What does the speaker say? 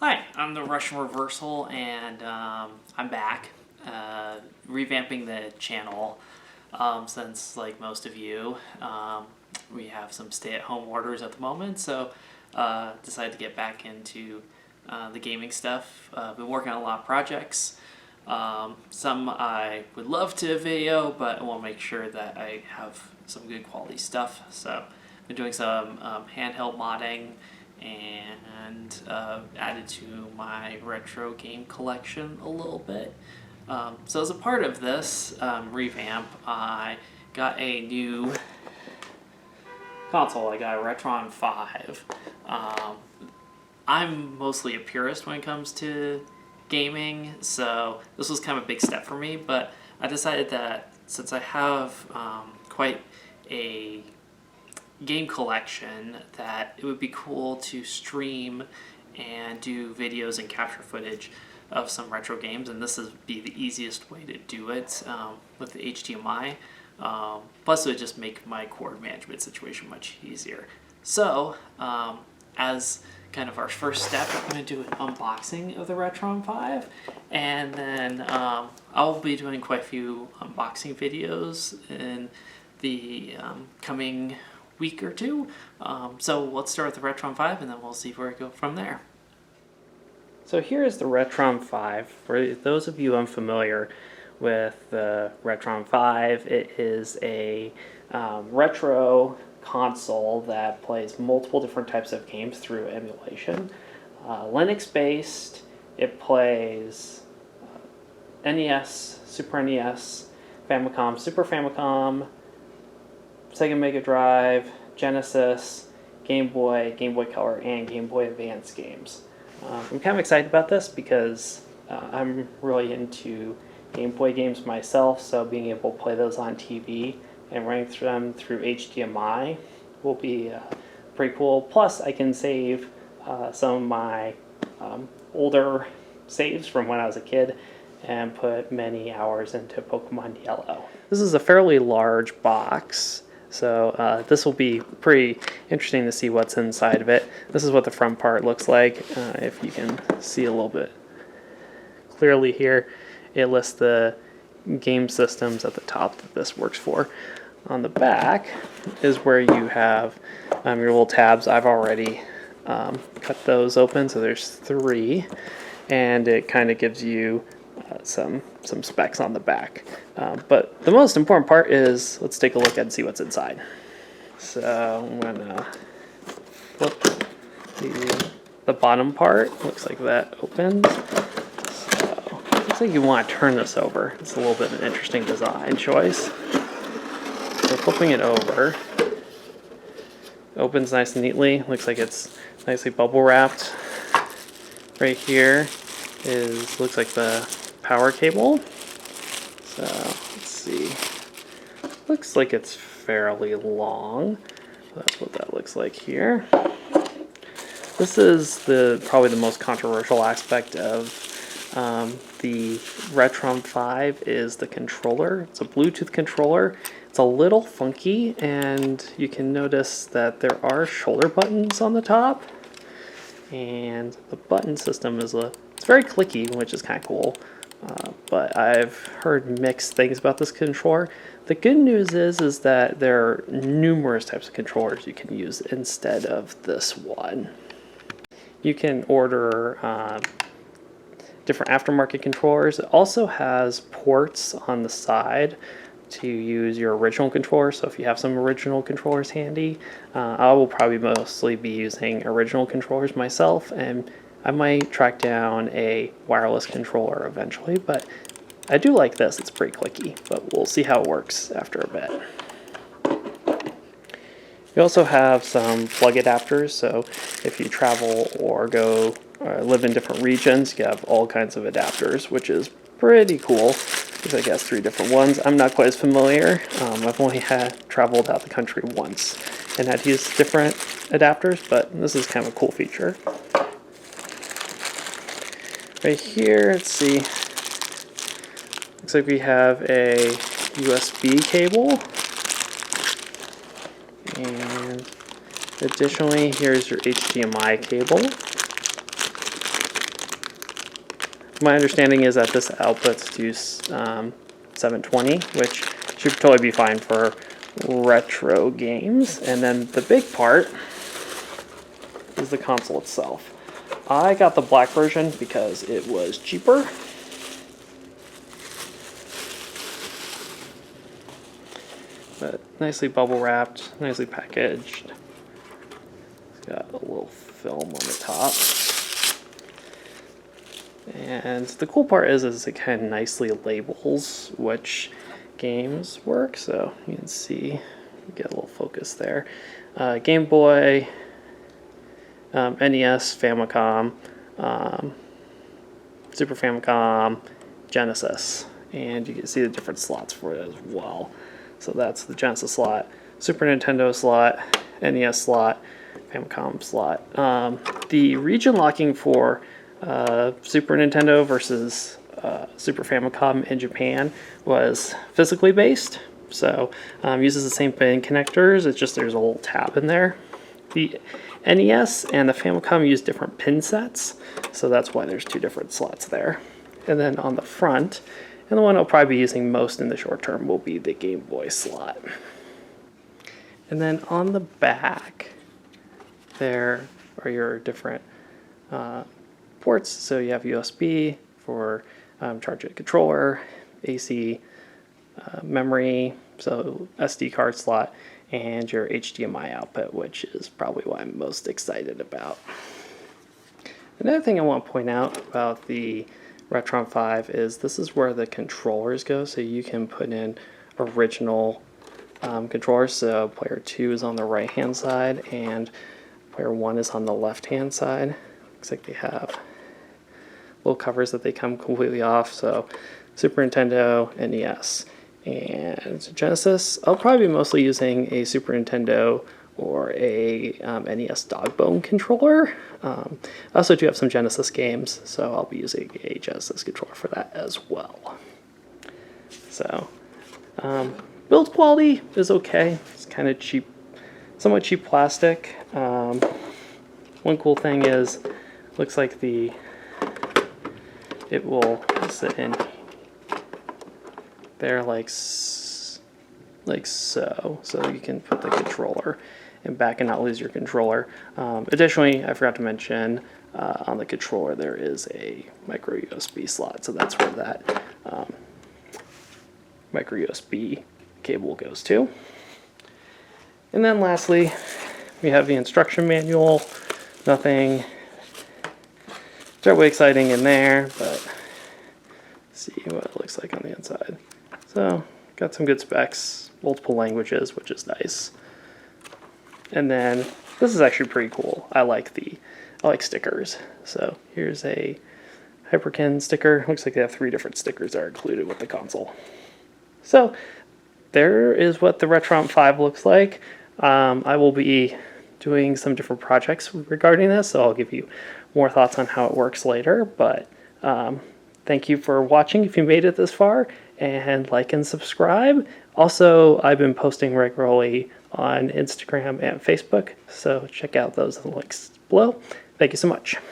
Hi, I'm the Russian Reversal, and I'm back, revamping the channel. Since, like most of you, we have some stay-at-home orders at the moment, so decided to get back into the gaming stuff. Been working on a lot of projects. Some I would love to video, but I want to make sure that I have some good quality stuff. So, been doing some handheld modding and added to my retro game collection a little bit. So as a part of this revamp, I got a new console. I got a RetroN 5. I'm mostly a purist when it comes to gaming, so this was kind of a big step for me, but I decided that since I have quite a game collection, that it would be cool to stream and do videos and capture footage of some retro games, and this would be the easiest way to do it with the HDMI. Plus it would just make my cord management situation much easier. So as kind of our first step, I'm going to do an unboxing of the RetroN 5, and then I'll be doing quite a few unboxing videos in the coming week or two. So let's start with the RetroN 5 and then we'll see where we go from there. So here is the RetroN 5. For those of you unfamiliar with the RetroN 5, it is a retro console that plays multiple different types of games through emulation. Linux based, it plays NES, Super NES, Famicom, Super Famicom, Sega Mega Drive, Genesis, Game Boy, Game Boy Color, and Game Boy Advance games. I'm kind of excited about this because I'm really into Game Boy games myself, so being able to play those on TV and running them through HDMI will be pretty cool. Plus, I can save some of my older saves from when I was a kid and put many hours into Pokemon Yellow. This is a fairly large box, so this will be pretty interesting to see what's inside of it. This is what the front part looks like. If you can see a little bit clearly here, it lists the game systems at the top that this works for. On the back is where you have your little tabs. I've already cut those open, so there's 3, and it kind of gives you some specs on the back. But the most important part is, let's take a look and see what's inside. So I'm gonna flip the bottom part. Looks like that opens. So looks like you want to turn this over. It's a little bit of an interesting design choice. So flipping it over, opens nice and neatly. Looks like it's nicely bubble wrapped. Right here looks like the power cable. So let's see. Looks like it's fairly long. That's what that looks like here. This is probably the most controversial aspect of the RetroN 5 is the controller. It's a Bluetooth controller. It's a little funky, and you can notice that there are shoulder buttons on the top, and the button system is it's very clicky, which is kind of cool. But I've heard mixed things about this controller. The good news is that there are numerous types of controllers you can use instead of this one. You can order different aftermarket controllers. It also has ports on the side to use your original controller, so if you have some original controllers handy, I will probably mostly be using original controllers myself, and I might track down a wireless controller eventually, but I do like this. It's pretty clicky, but we'll see how it works after a bit. You also have some plug adapters, so if you travel or go live in different regions, you have all kinds of adapters, which is pretty cool. I guess 3 different ones. I'm not quite as familiar. I've only traveled out the country once and had to use different adapters, but this is kind of a cool feature. Right here, let's see. Looks like we have a USB cable. And additionally, here's your HDMI cable. my understanding is that this outputs to 720, which should totally be fine for retro games. And then the big part is the console itself. I got the black version because it was cheaper. But nicely bubble wrapped, nicely packaged. It's got a little film on the top. And the cool part is it kind of nicely labels which games work. So you can see, get a little focus there. Game Boy, NES, Famicom, Super Famicom, Genesis. And you can see the different slots for it as well. So that's the Genesis slot, Super Nintendo slot, NES slot, Famicom slot. The region locking for Super Nintendo versus Super Famicom in Japan was physically based. So uses the same pin connectors, it's just there's a little tab in there. The NES and the Famicom use different pin sets, so that's why there's two different slots there. And then on the front, and the one I'll probably be using most in the short term will be the Game Boy slot. And then on the back, there are your different ports. So you have USB for charging a controller, AC, memory, so SD card slot, and your HDMI output, which is probably what I'm most excited about. Another thing I want to point out about the RetroN 5 is this is where the controllers go, so you can put in original controllers. So player 2 is on the right hand side and player 1 is on the left hand side. Looks like they have little covers that they come completely off. So Super Nintendo, NES, and Genesis. I'll probably be mostly using a Super Nintendo or a NES Dogbone controller. I also do have some Genesis games, so I'll be using a Genesis controller for that as well. So, build quality is okay. It's kind of cheap, somewhat cheap plastic. One cool thing is, looks like it will sit in there like so you can put the controller in back and not lose your controller. Additionally, I forgot to mention on the controller there is a micro USB slot, so that's where that micro USB cable goes to. And then lastly, we have the instruction manual. Nothing terribly exciting in there, but let's see what it looks like on the inside. So, got some good specs, multiple languages, which is nice. And then this is actually pretty cool. I like stickers. So here's a Hyperkin sticker. Looks like they have 3 different stickers that are included with the console. So there is what the RetroN 5 looks like. I will be doing some different projects regarding this, so I'll give you more thoughts on how it works later. But thank you for watching if you made it this far, and like and subscribe. Also, I've been posting regularly on Instagram and Facebook, so check out those links below. Thank you so much.